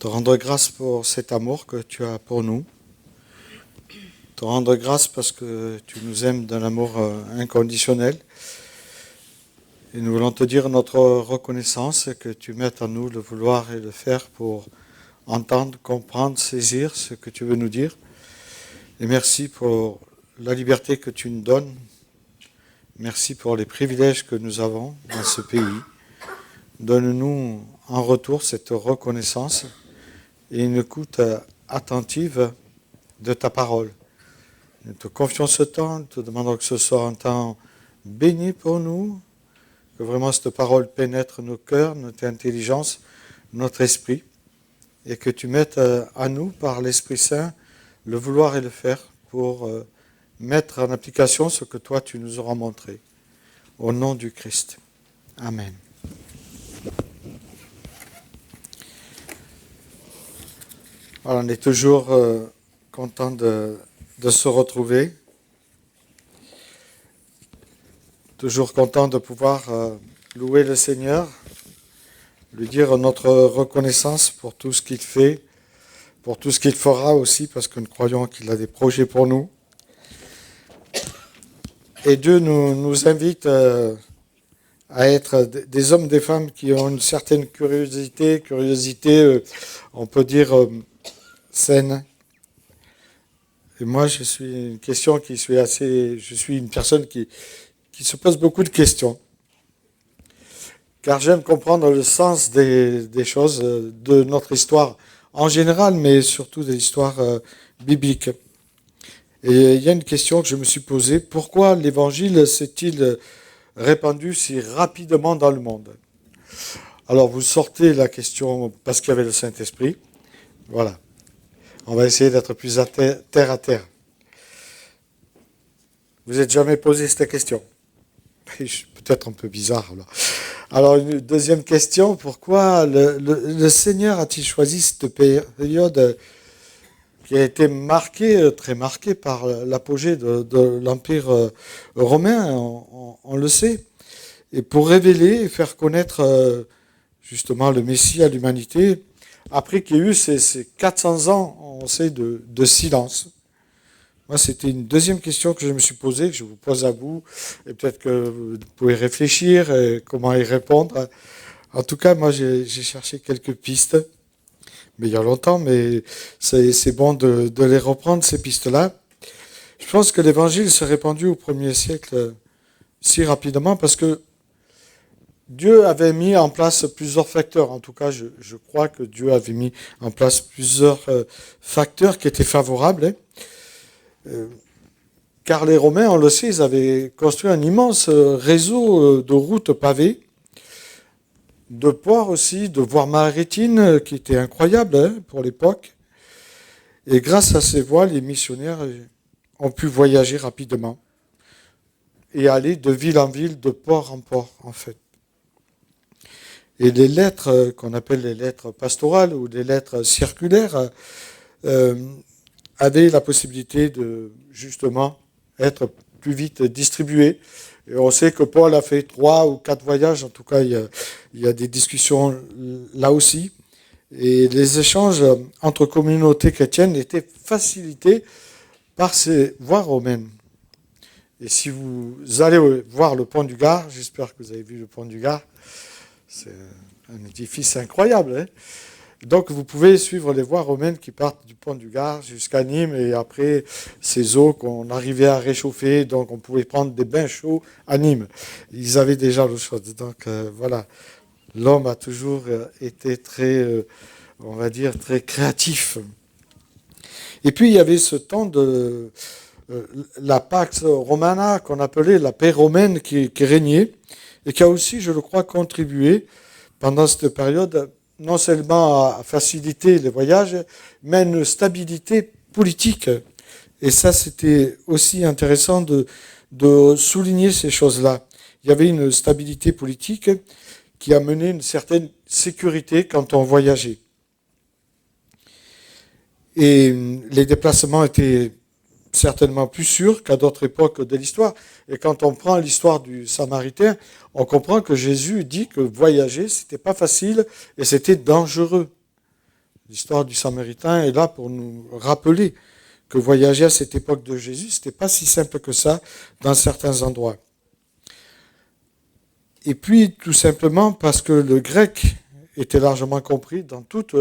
Te rendre grâce pour cet amour que tu as pour nous. Te rendre grâce parce que tu nous aimes d'un amour inconditionnel. Et nous voulons te dire notre reconnaissance et que tu mettes en nous le vouloir et le faire pour entendre, comprendre, saisir ce que tu veux nous dire. Et merci pour la liberté que tu nous donnes. Merci pour les privilèges que nous avons dans ce pays. Donne-nous en retour cette reconnaissance et une écoute attentive de ta parole. Nous te confions ce temps, nous te demandons que ce soit un temps béni pour nous, que vraiment cette parole pénètre nos cœurs, notre intelligence, notre esprit, et que tu mettes à nous, par l'Esprit Saint, le vouloir et le faire pour mettre en application ce que toi tu nous auras montré. Au nom du Christ. Amen. Alors, on est toujours content de se retrouver. Toujours content de pouvoir louer le Seigneur, lui dire notre reconnaissance pour tout ce qu'il fait, pour tout ce qu'il fera aussi, parce que nous croyons qu'il a des projets pour nous. Et Dieu nous invite à être des hommes, des femmes qui ont une certaine curiosité, on peut dire saine. Et moi, je suis une personne qui se pose beaucoup de questions. Car j'aime comprendre le sens des choses, de notre histoire en général, mais surtout de l'histoire biblique. Et il y a une question que je me suis posée. Pourquoi l'évangile s'est-il répandu si rapidement dans le monde? Alors, vous sortez la question parce qu'il y avait le Saint-Esprit. Voilà. On va essayer d'être plus terre à terre. Vous n'êtes jamais posé cette question? Peut-être un peu bizarre. Alors, une deuxième question. Pourquoi le Seigneur a-t-il choisi cette période qui a été très marquée par l'apogée de l'Empire romain, on le sait, et pour révéler et faire connaître justement le Messie à l'humanité, après qu'il y ait eu ces 400 ans, on sait, de silence. Moi, c'était une deuxième question que je me suis posée, que je vous pose à vous, et peut-être que vous pouvez réfléchir et comment y répondre. En tout cas, moi, j'ai cherché quelques pistes, mais il y a longtemps, mais c'est bon de les reprendre, ces pistes-là. Je pense que l'Évangile s'est répandu au 1er siècle si rapidement parce que Dieu avait mis en place plusieurs facteurs. En tout cas, je crois que Dieu avait mis en place plusieurs facteurs qui étaient favorables. Car les Romains, on le sait, ils avaient construit un immense réseau de routes pavées, de ports aussi, de voies maritimes qui étaient incroyables pour l'époque. Et grâce à ces voies, les missionnaires ont pu voyager rapidement et aller de ville en ville, de port en port, en fait. Et les lettres qu'on appelle les lettres pastorales ou les lettres circulaires avaient la possibilité de justement être plus vite distribuées. Et on sait que Paul a fait 3 ou 4 voyages, en tout cas il y a des discussions là aussi. Et les échanges entre communautés chrétiennes étaient facilités par ces voies romaines. Et si vous allez voir le pont du Gard, j'espère que vous avez vu le pont du Gard, c'est un édifice incroyable. Hein. Donc vous pouvez suivre les voies romaines qui partent du pont du Gard jusqu'à Nîmes et après ces eaux qu'on arrivait à réchauffer, donc on pouvait prendre des bains chauds à Nîmes. Ils avaient déjà l'eau chaude. Donc voilà, l'homme a toujours été très, on va dire, très créatif. Et puis il y avait ce temps de la Pax Romana qu'on appelait la paix romaine qui régnait et qui a aussi, je le crois, contribué pendant cette période non seulement à faciliter les voyages, mais à une stabilité politique. Et ça, c'était aussi intéressant de souligner ces choses-là. Il y avait une stabilité politique qui amenait une certaine sécurité quand on voyageait. Et les déplacements étaient certainement plus sûrs qu'à d'autres époques de l'histoire. Et quand on prend l'histoire du Samaritain, on comprend que Jésus dit que voyager, c'était pas facile et c'était dangereux. L'histoire du Samaritain est là pour nous rappeler que voyager à cette époque de Jésus, ce n'était pas si simple que ça dans certains endroits. Et puis, tout simplement parce que le grec était largement compris dans toute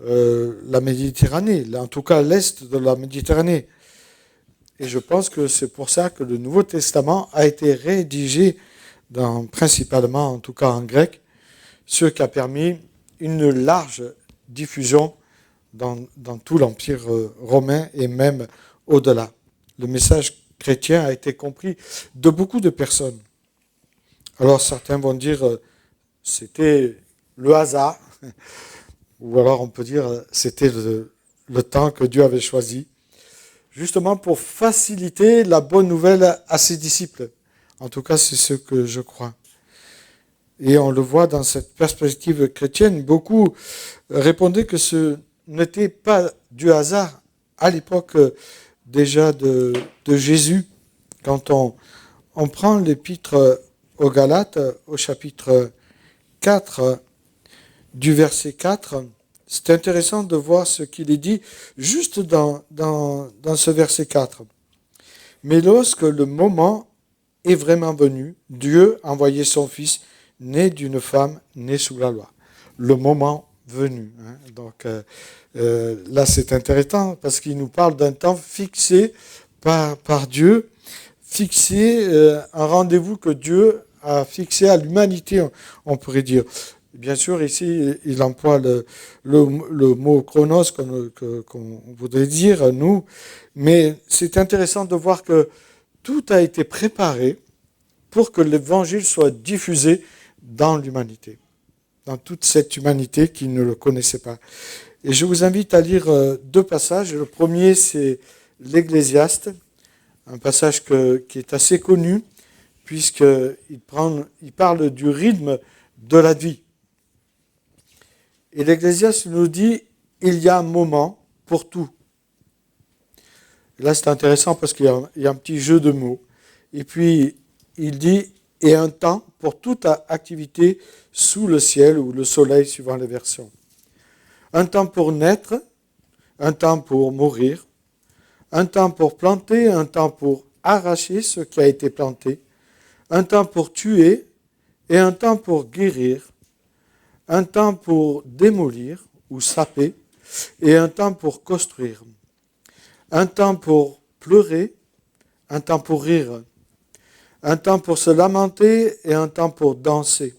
la Méditerranée, en tout cas l'est de la Méditerranée. Et je pense que c'est pour ça que le Nouveau Testament a été rédigé principalement, en tout cas en grec, ce qui a permis une large diffusion dans tout l'Empire romain et même au-delà. Le message chrétien a été compris de beaucoup de personnes. Alors certains vont dire c'était le hasard, ou alors on peut dire c'était le temps que Dieu avait choisi, justement pour faciliter la bonne nouvelle à ses disciples. En tout cas, c'est ce que je crois. Et on le voit dans cette perspective chrétienne, beaucoup répondaient que ce n'était pas du hasard à l'époque déjà de Jésus. Quand on prend l'épître aux Galates, au chapitre 4, du verset 4, c'est intéressant de voir ce qu'il est dit juste dans ce verset 4. Mais lorsque le moment est vraiment venu, Dieu a envoyé son Fils, né d'une femme, né sous la loi. Le moment venu. Donc là, c'est intéressant parce qu'il nous parle d'un temps fixé par Dieu, fixé, un rendez-vous que Dieu a fixé à l'humanité, on pourrait dire. Bien sûr, ici, il emploie le mot chronos qu'on voudrait dire, nous, mais c'est intéressant de voir que tout a été préparé pour que l'évangile soit diffusé dans l'humanité, dans toute cette humanité qui ne le connaissait pas. Et je vous invite à lire deux passages. Le premier, c'est l'Ecclésiaste, un passage qui est assez connu, puisqu'il parle du rythme de la vie. Et l'Ecclésiaste nous dit, il y a un moment pour tout. Et là, c'est intéressant parce qu'il y a un petit jeu de mots. Et puis, il dit, et un temps pour toute activité sous le ciel ou le soleil, suivant les versions. Un temps pour naître, un temps pour mourir, un temps pour planter, un temps pour arracher ce qui a été planté, un temps pour tuer et un temps pour guérir, un temps pour démolir ou saper et un temps pour construire, un temps pour pleurer, un temps pour rire, un temps pour se lamenter et un temps pour danser,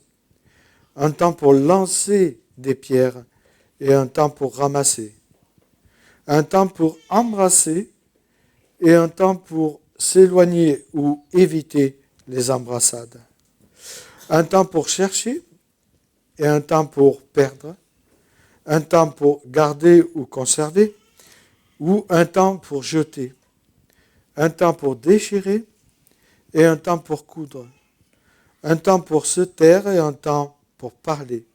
un temps pour lancer des pierres et un temps pour ramasser, un temps pour embrasser et un temps pour s'éloigner ou éviter les embrassades, un temps pour chercher et un temps pour perdre, un temps pour garder ou conserver, ou un temps pour jeter, un temps pour déchirer et un temps pour coudre, un temps pour se taire et un temps pour parler,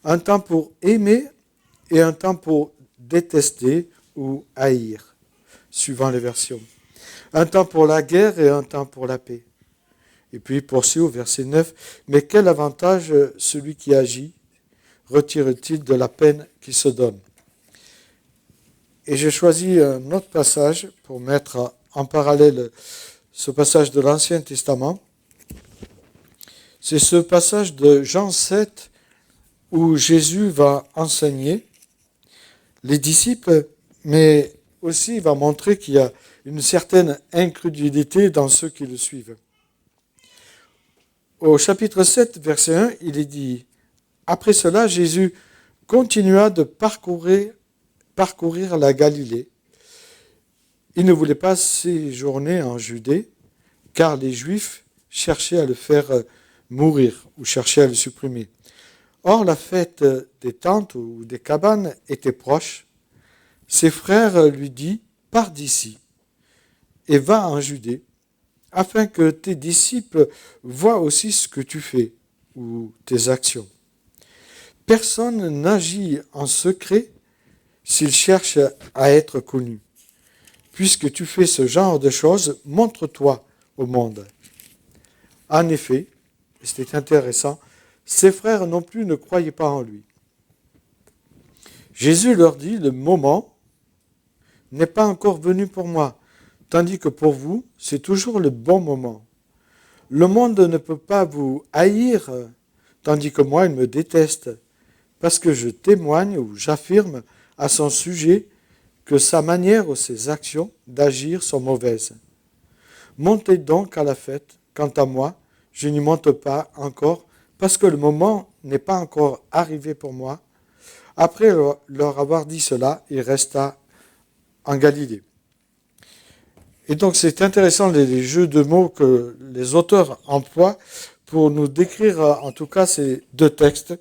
un temps pour aimer et un temps pour détester ou haïr, suivant les versions, un temps pour la guerre et un temps pour la paix. Et puis il poursuit au verset 9, mais quel avantage celui qui agit retire-t-il de la peine qu'il se donne? Et j'ai choisi un autre passage pour mettre en parallèle ce passage de l'Ancien Testament. C'est ce passage de Jean 7 où Jésus va enseigner les disciples, mais aussi il va montrer qu'il y a une certaine incrédulité dans ceux qui le suivent. Au chapitre 7, verset 1, il est dit, « Après cela, Jésus continua de parcourir la Galilée. Il ne voulait pas séjourner en Judée, car les Juifs cherchaient à le faire mourir ou cherchaient à le supprimer. Or, la fête des tentes ou des cabanes était proche. Ses frères lui disent, « Pars d'ici et va en Judée, afin que tes disciples voient aussi ce que tu fais ou tes actions. Personne n'agit en secret s'il cherche à être connu. Puisque tu fais ce genre de choses, montre-toi au monde. » En effet, c'était intéressant, ses frères non plus ne croyaient pas en lui. Jésus leur dit, le moment n'est pas encore venu pour moi, tandis que pour vous, c'est toujours le bon moment. Le monde ne peut pas vous haïr, tandis que moi, il me déteste, parce que je témoigne ou j'affirme à son sujet que sa manière ou ses actions d'agir sont mauvaises. Montez donc à la fête. Quant à moi, je n'y monte pas encore, parce que le moment n'est pas encore arrivé pour moi. Après leur avoir dit cela, il resta en Galilée. Et donc c'est intéressant les jeux de mots que les auteurs emploient pour nous décrire en tout cas ces deux textes.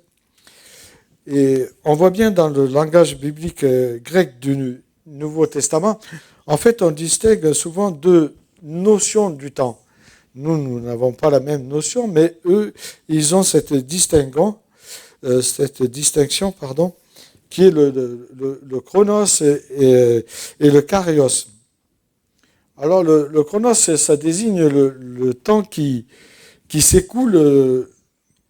Et on voit bien dans le langage biblique grec du Nouveau Testament, en fait on distingue souvent deux notions du temps. Nous n'avons pas la même notion, mais eux, ils ont cette distinction, qui est le chronos et le kairos. Alors le chronos, ça désigne le temps qui s'écoule,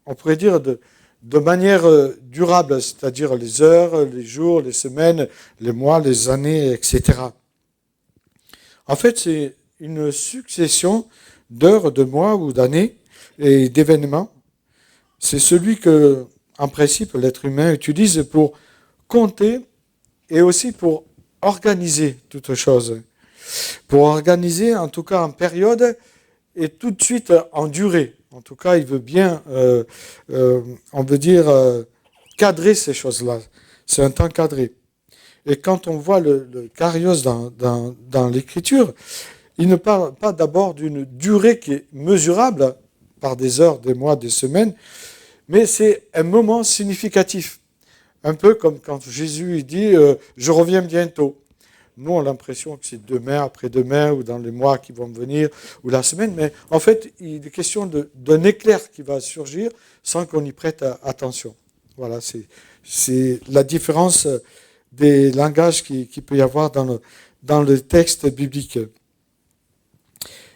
on pourrait dire, de manière durable, c'est-à-dire les heures, les jours, les semaines, les mois, les années, etc. En fait, c'est une succession d'heures, de mois ou d'années et d'événements. C'est celui que, en principe, l'être humain utilise pour compter et aussi pour organiser toute chose. Pour organiser, en tout cas en période, et tout de suite en durée. En tout cas, il veut bien, on veut dire, cadrer ces choses-là. C'est un temps cadré. Et quand on voit le kairos dans l'Écriture, il ne parle pas d'abord d'une durée qui est mesurable par des heures, des mois, des semaines, mais c'est un moment significatif. Un peu comme quand Jésus dit « je reviens bientôt ». Nous, on a l'impression que c'est demain, après-demain, ou dans les mois qui vont venir, ou la semaine, mais en fait, il est question d'un éclair qui va surgir sans qu'on y prête attention. Voilà, c'est la différence des langages qu'il peut y avoir dans le texte biblique.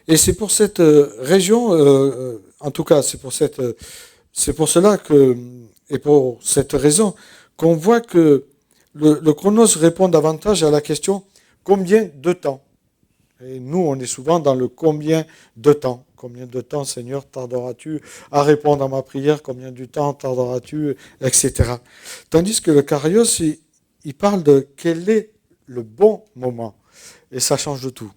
Et c'est pour cette région, en tout cas, c'est pour cela que, et pour cette raison, qu'on voit que le chronos répond davantage à la question combien de temps. Et nous, on est souvent dans le combien de temps. Combien de temps, Seigneur, tarderas-tu à répondre à ma prière? Combien de temps tarderas-tu, etc. Tandis que le kairos, il parle de quel est le bon moment. Et ça change de tout.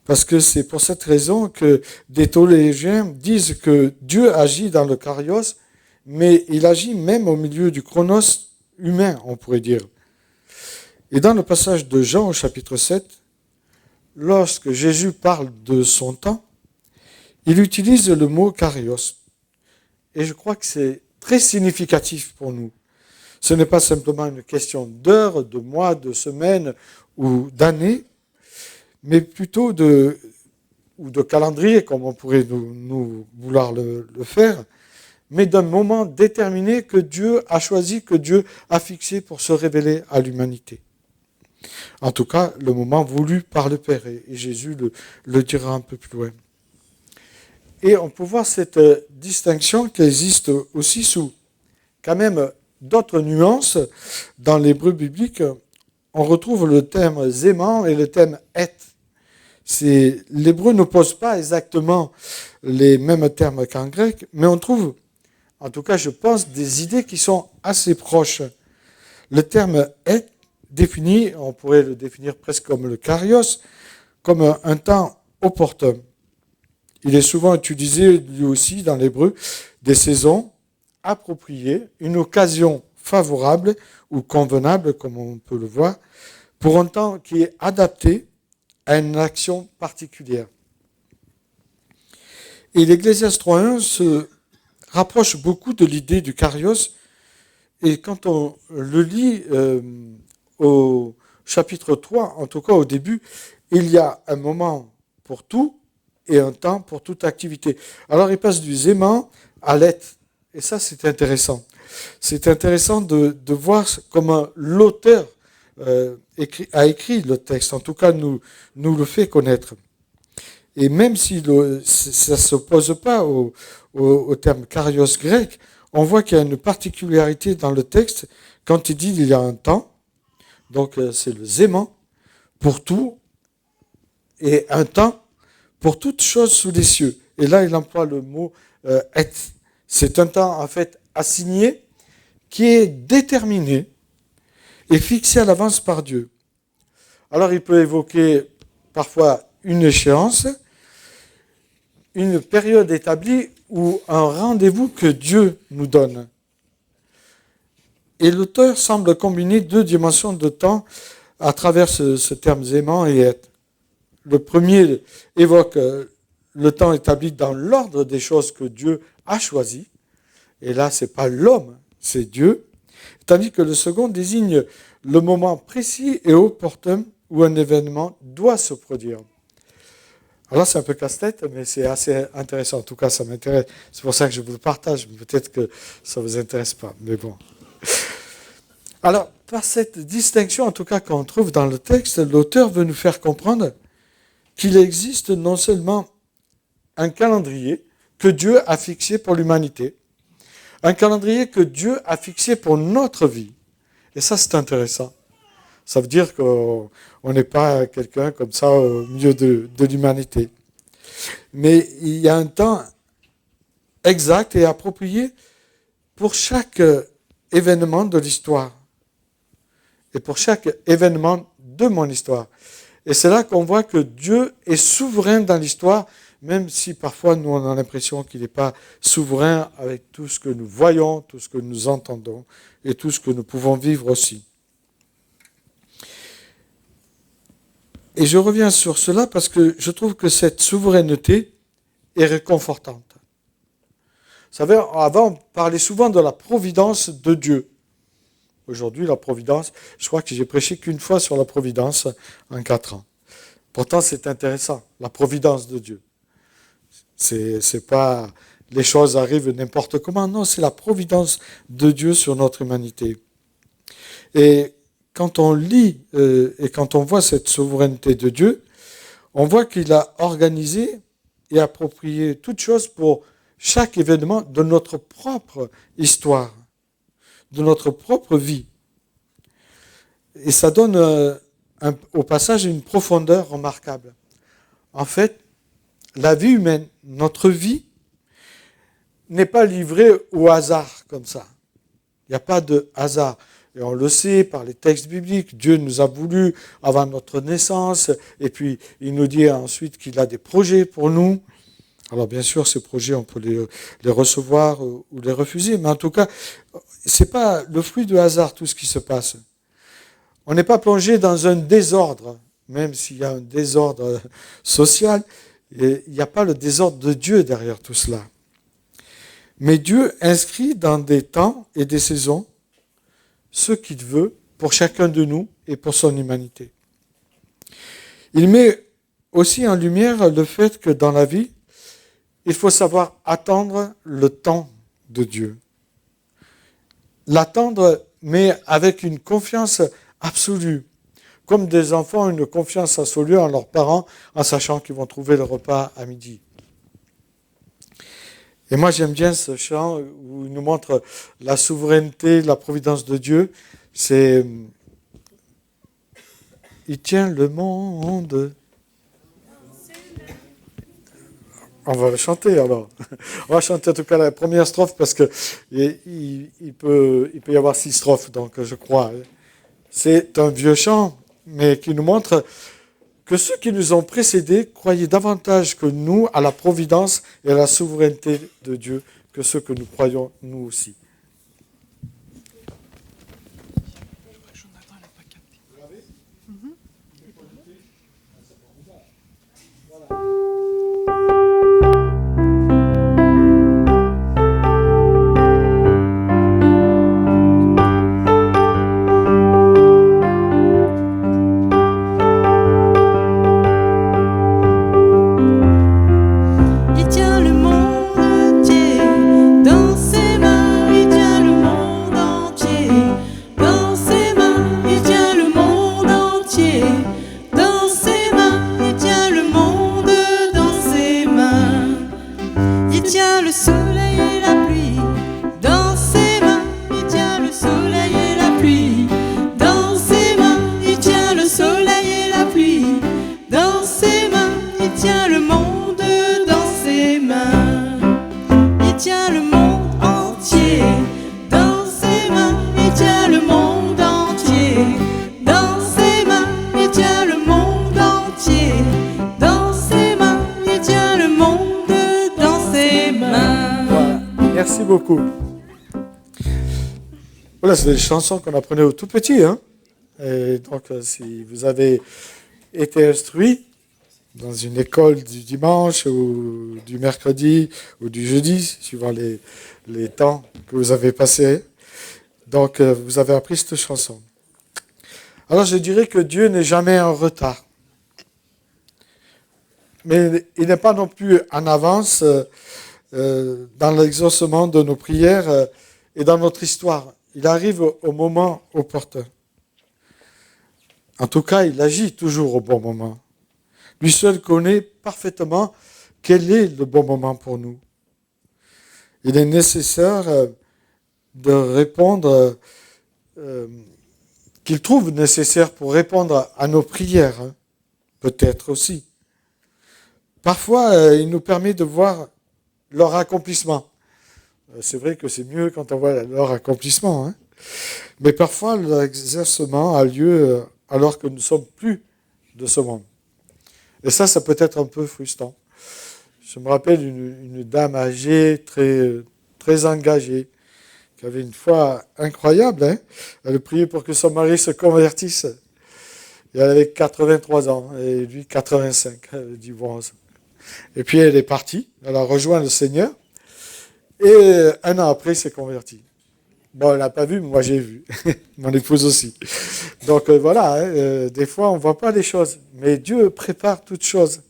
Parce que c'est pour cette raison que des théologiens disent que Dieu agit dans le kairos, mais il agit même au milieu du chronos humain, on pourrait dire. Et dans le passage de Jean au chapitre 7, lorsque Jésus parle de son temps, il utilise le mot kairos. Et je crois que c'est très significatif pour nous. Ce n'est pas simplement une question d'heures, de mois, de semaines ou d'années, mais plutôt de calendrier, comme on pourrait nous vouloir le faire, mais d'un moment déterminé que Dieu a choisi, que Dieu a fixé pour se révéler à l'humanité. En tout cas, le moment voulu par le Père, et Jésus le dira un peu plus loin. Et on peut voir cette distinction qui existe aussi sous quand même d'autres nuances. Dans l'hébreu biblique, on retrouve le terme zéman et le terme et. L'hébreu ne pose pas exactement les mêmes termes qu'en grec, mais on trouve, en tout cas je pense, des idées qui sont assez proches. Le terme et défini, on pourrait le définir presque comme le kairos, comme un temps opportun. Il est souvent utilisé lui aussi dans l'hébreu des saisons appropriées, une occasion favorable ou convenable, comme on peut le voir, pour un temps qui est adapté à une action particulière. Et l'Ecclésiaste 3.1 se rapproche beaucoup de l'idée du kairos, et quand on le lit au chapitre 3, en tout cas au début, il y a un moment pour tout et un temps pour toute activité. Alors il passe du zéman à l'et, et ça c'est intéressant. C'est intéressant de voir comment l'auteur a écrit le texte, en tout cas nous le fait connaître. Et même si ça ne s'oppose pas au terme kairos grec, on voit qu'il y a une particularité dans le texte quand il dit qu'il y a un temps, donc c'est le zéman, pour tout, et un temps pour toute chose sous les cieux. Et là, il emploie le mot et. C'est un temps en fait assigné qui est déterminé et fixé à l'avance par Dieu. Alors il peut évoquer parfois une échéance, une période établie ou un rendez-vous que Dieu nous donne. Et l'auteur semble combiner deux dimensions de temps à travers ce terme zéman et être. Le premier évoque le temps établi dans l'ordre des choses que Dieu a choisi. Et là, ce n'est pas l'homme, c'est Dieu. Tandis que le second désigne le moment précis et opportun où un événement doit se produire. Alors c'est un peu casse-tête, mais c'est assez intéressant. En tout cas, ça m'intéresse. C'est pour ça que je vous le partage. Peut-être que ça ne vous intéresse pas, mais bon. Alors, par cette distinction, en tout cas qu'on trouve dans le texte, l'auteur veut nous faire comprendre qu'il existe non seulement un calendrier que Dieu a fixé pour l'humanité, un calendrier que Dieu a fixé pour notre vie. Et ça, c'est intéressant. Ça veut dire qu'on n'est pas quelqu'un comme ça au milieu de l'humanité. Mais il y a un temps exact et approprié pour chaque événement de l'histoire. Et pour chaque événement de mon histoire. Et c'est là qu'on voit que Dieu est souverain dans l'histoire, même si parfois nous on a l'impression qu'il n'est pas souverain avec tout ce que nous voyons, tout ce que nous entendons et tout ce que nous pouvons vivre aussi. Et je reviens sur cela parce que je trouve que cette souveraineté est réconfortante. Vous savez, avant on parlait souvent de la providence de Dieu. Aujourd'hui, la providence, je crois que j'ai prêché qu'une fois sur la providence en 4 ans. Pourtant, c'est intéressant, la providence de Dieu. C'est pas les choses arrivent n'importe comment, non, c'est la providence de Dieu sur notre humanité. Et quand on lit et quand on voit cette souveraineté de Dieu, on voit qu'il a organisé et approprié toutes choses pour chaque événement de notre propre histoire, de notre propre vie. Et ça donne au passage une profondeur remarquable. En fait, la vie humaine, notre vie, n'est pas livrée au hasard comme ça. Il n'y a pas de hasard. Et on le sait par les textes bibliques, Dieu nous a voulu avant notre naissance, et puis il nous dit ensuite qu'il a des projets pour nous. Alors bien sûr, ces projets, on peut les recevoir ou les refuser, mais en tout cas, ce n'est pas le fruit du hasard tout ce qui se passe. On n'est pas plongé dans un désordre, même s'il y a un désordre social, et il n'y a pas le désordre de Dieu derrière tout cela. Mais Dieu inscrit dans des temps et des saisons ce qu'il veut pour chacun de nous et pour son humanité. Il met aussi en lumière le fait que dans la vie, il faut savoir attendre le temps de Dieu. L'attendre, mais avec une confiance absolue. Comme des enfants ont une confiance absolue en leurs parents, en sachant qu'ils vont trouver le repas à midi. Et moi, j'aime bien ce chant où il nous montre la souveraineté, la providence de Dieu. C'est « Il tient le monde ». On va le chanter alors. On va chanter en tout cas la première strophe parce que il peut y avoir 6 strophes, donc je crois. C'est un vieux chant, mais qui nous montre que ceux qui nous ont précédés croyaient davantage que nous à la providence et à la souveraineté de Dieu que ceux que nous croyons nous aussi. Il tient le monde entier dans ses mains. beaucoup. Voilà, c'est des chansons qu'on apprenait au tout petit. Hein. Et donc, si vous avez été instruit dans une école du dimanche ou du mercredi ou du jeudi, suivant les temps que vous avez passés, donc vous avez appris cette chanson. Alors, je dirais que Dieu n'est jamais en retard. Mais il n'est pas non plus en avance dans l'exaucement de nos prières et dans notre histoire. Il arrive au moment opportun. En tout cas, il agit toujours au bon moment. Lui seul connaît parfaitement quel est le bon moment pour nous. Il est nécessaire de répondre, qu'il trouve nécessaire pour répondre à nos prières, hein, peut-être aussi. Parfois, il nous permet de voir leur accomplissement. C'est vrai que c'est mieux quand on voit leur accomplissement, hein. Mais parfois, l'exercement a lieu alors que nous ne sommes plus de ce monde. Et ça peut être un peu frustrant. Je me rappelle une dame âgée, très engagée, qui avait une foi incroyable. Hein. Elle priait pour que son mari se convertisse. Et elle avait 83 ans, et lui 85. Elle dit, bon. Et puis elle est partie, elle a rejoint le Seigneur, et un an après, elle s'est convertie. Bon, elle n'a pas vu, mais moi j'ai vu. Mon épouse aussi. Donc voilà, hein, des fois on ne voit pas les choses, mais Dieu prépare toutes choses.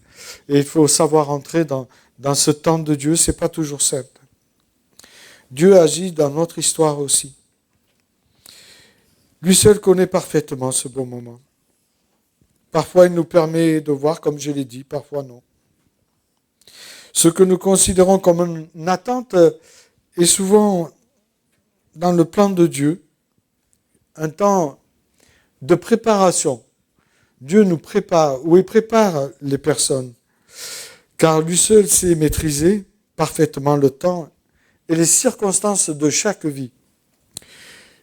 Et il faut savoir entrer dans ce temps de Dieu, c'est pas toujours simple. Dieu agit dans notre histoire aussi. Lui seul connaît parfaitement ce bon moment. Parfois il nous permet de voir, comme je l'ai dit, parfois non. Ce que nous considérons comme une attente est souvent dans le plan de Dieu, un temps de préparation. Dieu nous prépare, ou il prépare les personnes, car lui seul sait maîtriser parfaitement le temps et les circonstances de chaque vie.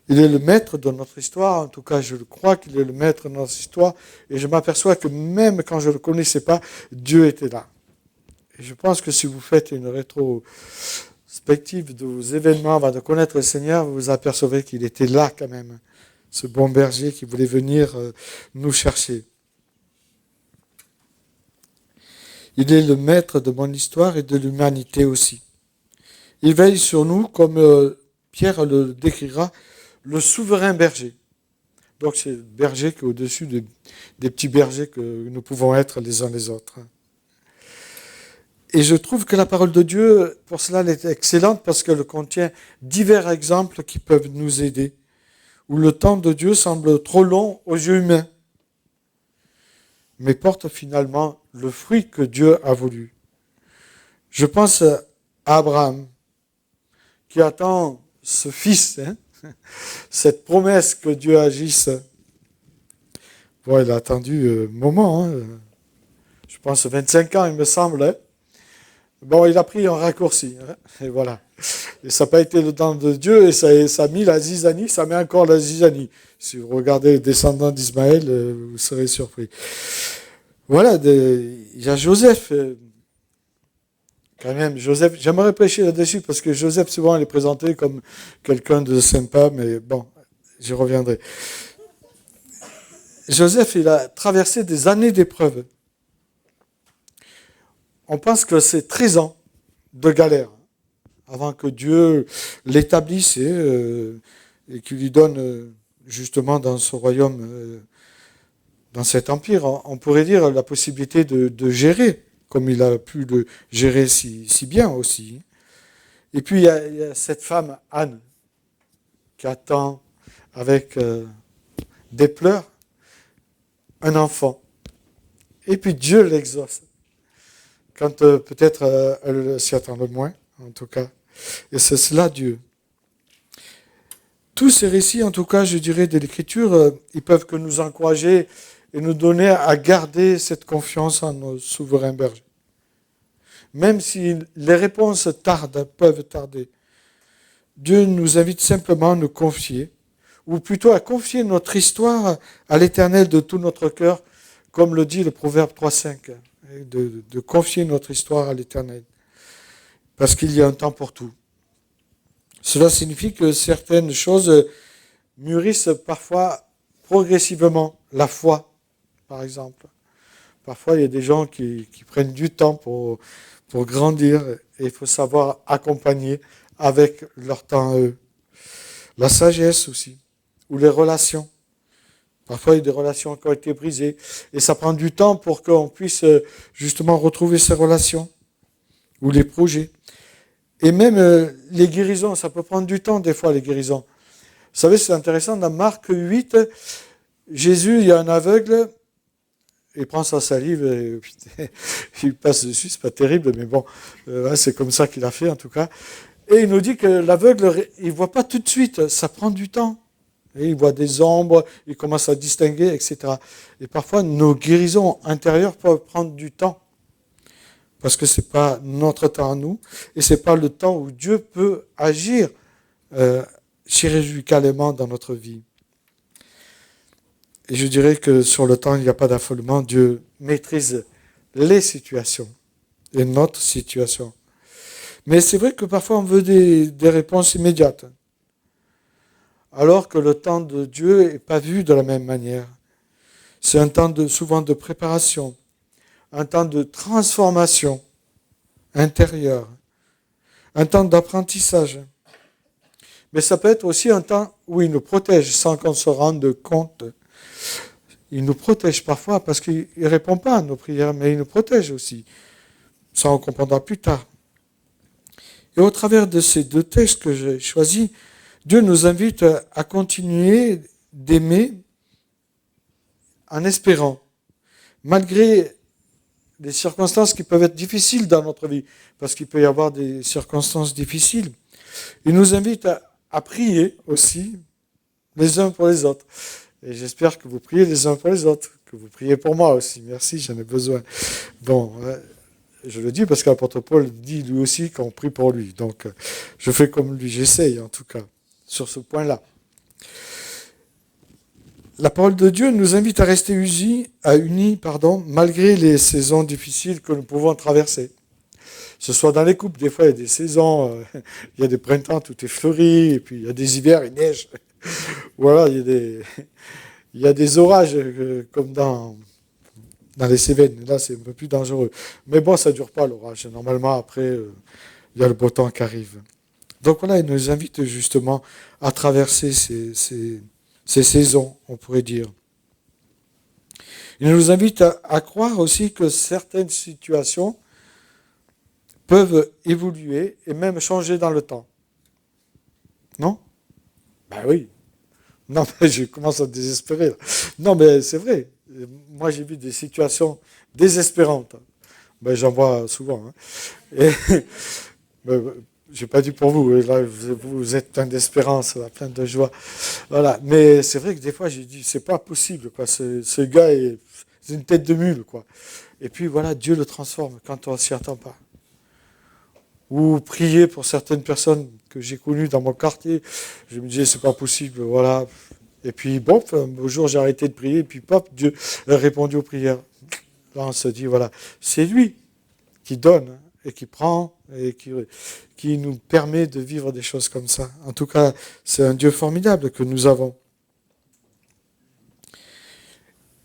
Il est le maître de notre histoire, en tout cas je le crois qu'il est le maître de notre histoire, et je m'aperçois que même quand je ne le connaissais pas, Dieu était là. Et je pense que si vous faites une rétrospective de vos événements avant de connaître le Seigneur, vous vous apercevez qu'il était là quand même, ce bon berger qui voulait venir nous chercher. Il est le maître de mon histoire et de l'humanité aussi. Il veille sur nous, comme Pierre le décrira, le souverain berger. Donc c'est le berger qui est au-dessus des petits bergers que nous pouvons être les uns les autres. Et je trouve que la parole de Dieu, pour cela, elle est excellente parce qu'elle contient divers exemples qui peuvent nous aider, où le temps de Dieu semble trop long aux yeux humains, mais porte finalement le fruit que Dieu a voulu. Je pense à Abraham, qui attend ce fils, hein, cette promesse que Dieu agisse. Bon, il a attendu un moment, hein, je pense 25 ans, il me semble. Hein. Bon, il a pris un raccourci, hein, et voilà. Et ça n'a pas été le temps de Dieu, et ça a mis la zizanie, ça met encore la zizanie. Si vous regardez les descendants d'Ismaël, vous serez surpris. Voilà, il y a Joseph. Quand même, Joseph, j'aimerais prêcher là-dessus, parce que Joseph, souvent, il est présenté comme quelqu'un de sympa, mais bon, j'y reviendrai. Joseph, il a traversé des années d'épreuves. On pense que c'est 13 ans de galère avant que Dieu l'établisse et qu'il lui donne justement dans ce royaume, dans cet empire, on pourrait dire la possibilité de gérer, comme il a pu le gérer si bien aussi. Et puis il y a cette femme, Anne, qui attend avec des pleurs un enfant. Et puis Dieu l'exauce. Quand peut-être elle s'y attend le moins, en tout cas. Et c'est cela Dieu. Tous ces récits, en tout cas, je dirais, de l'Écriture, ils peuvent que nous encourager et nous donner à garder cette confiance en nos souverains bergers. Même si les réponses peuvent tarder, Dieu nous invite simplement à nous confier, ou plutôt à confier notre histoire à l'Éternel de tout notre cœur, comme le dit le Proverbe 3,5. De confier notre histoire à l'Éternel. Parce qu'il y a un temps pour tout. Cela signifie que certaines choses mûrissent parfois progressivement. La foi, par exemple. Parfois, il y a des gens qui prennent du temps pour grandir et il faut savoir accompagner avec leur temps à eux. La sagesse aussi, ou les relations. Parfois, il y a des relations qui ont été brisées et ça prend du temps pour qu'on puisse justement retrouver ces relations ou les projets. Et même les guérisons, ça peut prendre du temps des fois, les guérisons. Vous savez, c'est intéressant, dans Marc 8, Jésus, il y a un aveugle, il prend sa salive et il passe dessus, c'est pas terrible, mais bon, c'est comme ça qu'il a fait en tout cas. Et il nous dit que l'aveugle, il ne voit pas tout de suite, ça prend du temps. Et il voit des ombres, il commence à distinguer, etc. Et parfois, nos guérisons intérieures peuvent prendre du temps. Parce que ce n'est pas notre temps à nous, et ce n'est pas le temps où Dieu peut agir chirurgicalement dans notre vie. Et je dirais que sur le temps, il n'y a pas d'affolement. Dieu maîtrise les situations et notre situation. Mais c'est vrai que parfois on veut des réponses immédiates. Alors que le temps de Dieu n'est pas vu de la même manière. C'est un temps souvent de préparation, un temps de transformation intérieure, un temps d'apprentissage. Mais ça peut être aussi un temps où il nous protège sans qu'on se rende compte. Il nous protège parfois parce qu'il ne répond pas à nos prières, mais il nous protège aussi. Ça, on comprendra plus tard. Et au travers de ces deux textes que j'ai choisis, Dieu nous invite à continuer d'aimer en espérant, malgré les circonstances qui peuvent être difficiles dans notre vie, parce qu'il peut y avoir des circonstances difficiles. Il nous invite à prier aussi les uns pour les autres. Et j'espère que vous priez les uns pour les autres, que vous priez pour moi aussi. Merci, j'en ai besoin. Bon, je le dis parce que l'apôtre Paul dit lui aussi qu'on prie pour lui. Donc, je fais comme lui, j'essaye en tout cas, sur ce point-là. La parole de Dieu nous invite à rester unis, malgré les saisons difficiles que nous pouvons traverser. Ce soit dans les couples, des fois il y a des saisons, il y a des printemps, tout est fleuri, et puis il y a des hivers, il neige. Voilà, il y a des orages comme dans les Cévennes. Là, c'est un peu plus dangereux. Mais bon, ça ne dure pas l'orage. Normalement, après, il y a le beau temps qui arrive. Donc voilà, il nous invite justement à traverser ces saisons, on pourrait dire. Il nous invite à croire aussi que certaines situations peuvent évoluer et même changer dans le temps. Non? Ben oui. Non, mais je commence à désespérer. Non, mais c'est vrai. Moi, j'ai vu des situations désespérantes. Ben, j'en vois souvent. Hein. Et, ben, j'ai pas dit pour vous. Là, vous êtes plein d'espérance, plein de joie. Voilà. Mais c'est vrai que des fois, j'ai dit, c'est pas possible, quoi. Ce gars c'est une tête de mule, quoi. Et puis voilà, Dieu le transforme quand on s'y attend pas. Ou prier pour certaines personnes que j'ai connues dans mon quartier. Je me disais, c'est pas possible, voilà. Et puis, bon, un jour, j'ai arrêté de prier, et puis, pop, Dieu a répondu aux prières. Là, on se dit, voilà, c'est lui qui donne et qui prend et qui nous permet de vivre des choses comme ça. En tout cas, c'est un Dieu formidable que nous avons.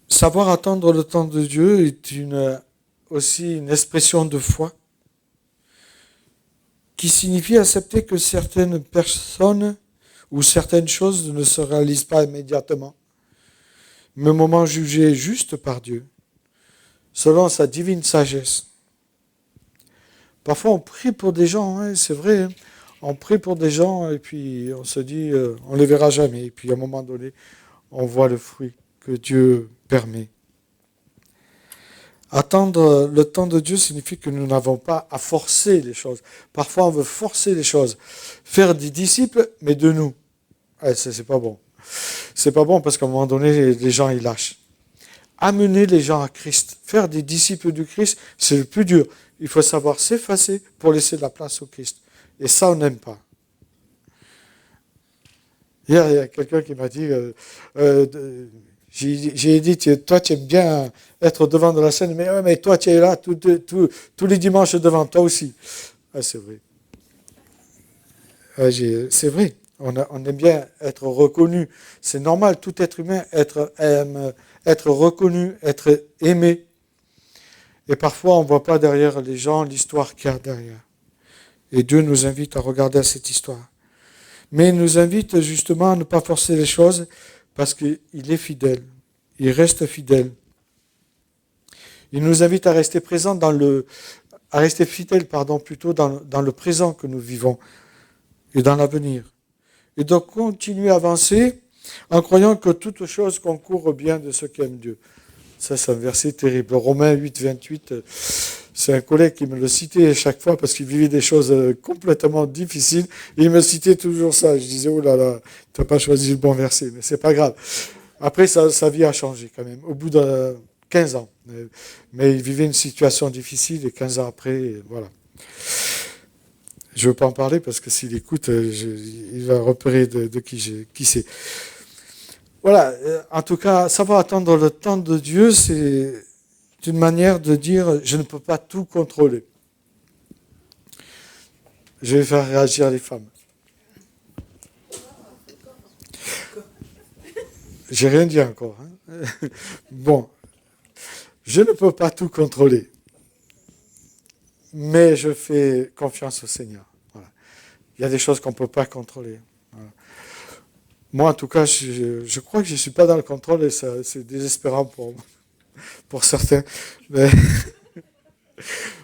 Savoir attendre le temps de Dieu est aussi une expression de foi qui signifie accepter que certaines personnes ou certaines choses ne se réalisent pas immédiatement, mais au moment jugé juste par Dieu, selon sa divine sagesse. Parfois on prie pour des gens, hein, c'est vrai, hein, on prie pour des gens et puis on se dit on ne les verra jamais, et puis à un moment donné on voit le fruit que Dieu permet. Attendre le temps de Dieu signifie que nous n'avons pas à forcer les choses. Parfois, on veut forcer les choses. Faire des disciples, mais de nous. C'est pas bon. C'est pas bon parce qu'à un moment donné, les gens, ils lâchent. Amener les gens à Christ. Faire des disciples du Christ, c'est le plus dur. Il faut savoir s'effacer pour laisser de la place au Christ. Et ça, on n'aime pas. Hier, il y a quelqu'un qui m'a dit... j'ai dit, toi tu aimes bien être devant de la scène, mais toi tu es là tous les dimanches devant, toi aussi. Ah, c'est vrai. C'est vrai, on aime bien être reconnu. C'est normal, tout être humain aime être reconnu, être aimé. Et parfois, on ne voit pas derrière les gens l'histoire qu'il y a derrière. Et Dieu nous invite à regarder cette histoire. Mais il nous invite justement à ne pas forcer les choses parce qu'il est fidèle. Il reste fidèle. Il nous invite à rester présent à rester fidèle, plutôt dans le présent que nous vivons et dans l'avenir. Et donc continuer à avancer en croyant que toute chose concourt au bien de ceux qui aiment Dieu. Ça, c'est un verset terrible. Romains 8, 28, c'est un collègue qui me le citait à chaque fois parce qu'il vivait des choses complètement difficiles. Et il me citait toujours ça. Je disais, oh là là, tu n'as pas choisi le bon verset, mais c'est pas grave. Après, sa vie a changé quand même, au bout de 15 ans. Mais il vivait une situation difficile et 15 ans après, voilà. Je ne veux pas en parler parce que s'il écoute, il va repérer de qui c'est. Voilà, en tout cas, savoir attendre le temps de Dieu, c'est une manière de dire je ne peux pas tout contrôler. Je vais faire réagir les femmes. J'ai rien dit encore. Hein. Bon, je ne peux pas tout contrôler, mais je fais confiance au Seigneur. Voilà. Il y a des choses qu'on ne peut pas contrôler. Voilà. Moi, en tout cas, je crois que je ne suis pas dans le contrôle et c'est désespérant pour certains.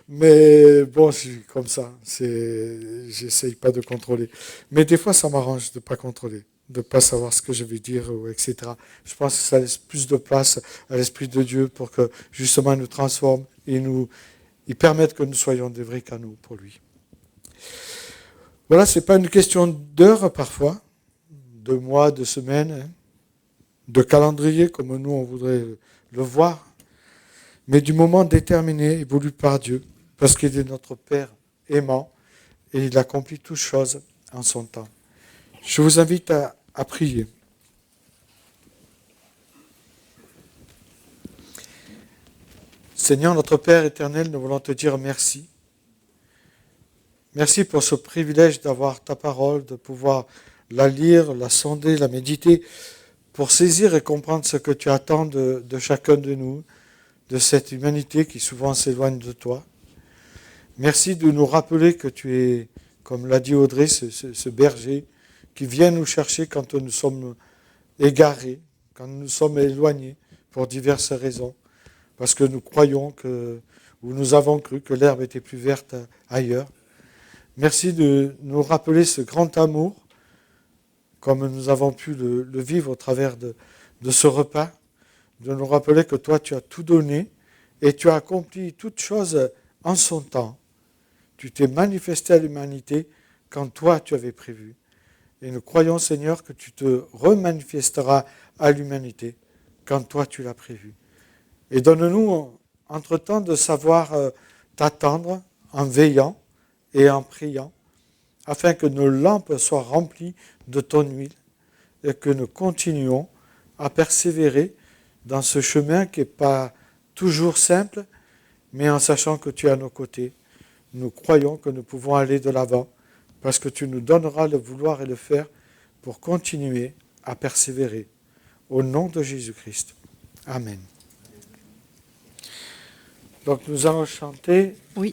Mais bon, je suis comme ça. J'essaye pas de contrôler. Mais des fois, ça m'arrange de ne pas contrôler, de ne pas savoir ce que je vais dire, etc. Je pense que ça laisse plus de place à l'Esprit de Dieu pour que justement il nous transforme et il permette que nous soyons des vrais canaux pour lui. Voilà, ce n'est pas une question d'heures parfois, de mois, de semaines, hein, de calendrier comme nous on voudrait le voir, mais du moment déterminé et voulu par Dieu, parce qu'il est notre Père aimant et il accomplit toutes choses en son temps. Je vous invite à prier. Seigneur, notre Père éternel, nous voulons te dire merci. Merci pour ce privilège d'avoir ta parole, de pouvoir la lire, la sonder, la méditer, pour saisir et comprendre ce que tu attends de chacun de nous, de cette humanité qui souvent s'éloigne de toi. Merci de nous rappeler que tu es, comme l'a dit Audrey, ce berger qui vient nous chercher quand nous sommes égarés, quand nous sommes éloignés pour diverses raisons, parce que nous croyons ou nous avons cru que l'herbe était plus verte ailleurs. Merci de nous rappeler ce grand amour, comme nous avons pu le vivre au travers de ce repas, de nous rappeler que toi tu as tout donné et tu as accompli toutes choses en son temps. Tu t'es manifesté à l'humanité quand toi tu avais prévu. Et nous croyons, Seigneur, que tu te remanifesteras à l'humanité quand toi tu l'as prévu. Et donne-nous, entre-temps, de savoir t'attendre en veillant et en priant, afin que nos lampes soient remplies de ton huile et que nous continuions à persévérer dans ce chemin qui n'est pas toujours simple, mais en sachant que tu es à nos côtés. Nous croyons que nous pouvons aller de l'avant parce que tu nous donneras le vouloir et le faire pour continuer à persévérer. Au nom de Jésus-Christ. Amen. Donc nous allons chanter. Oui.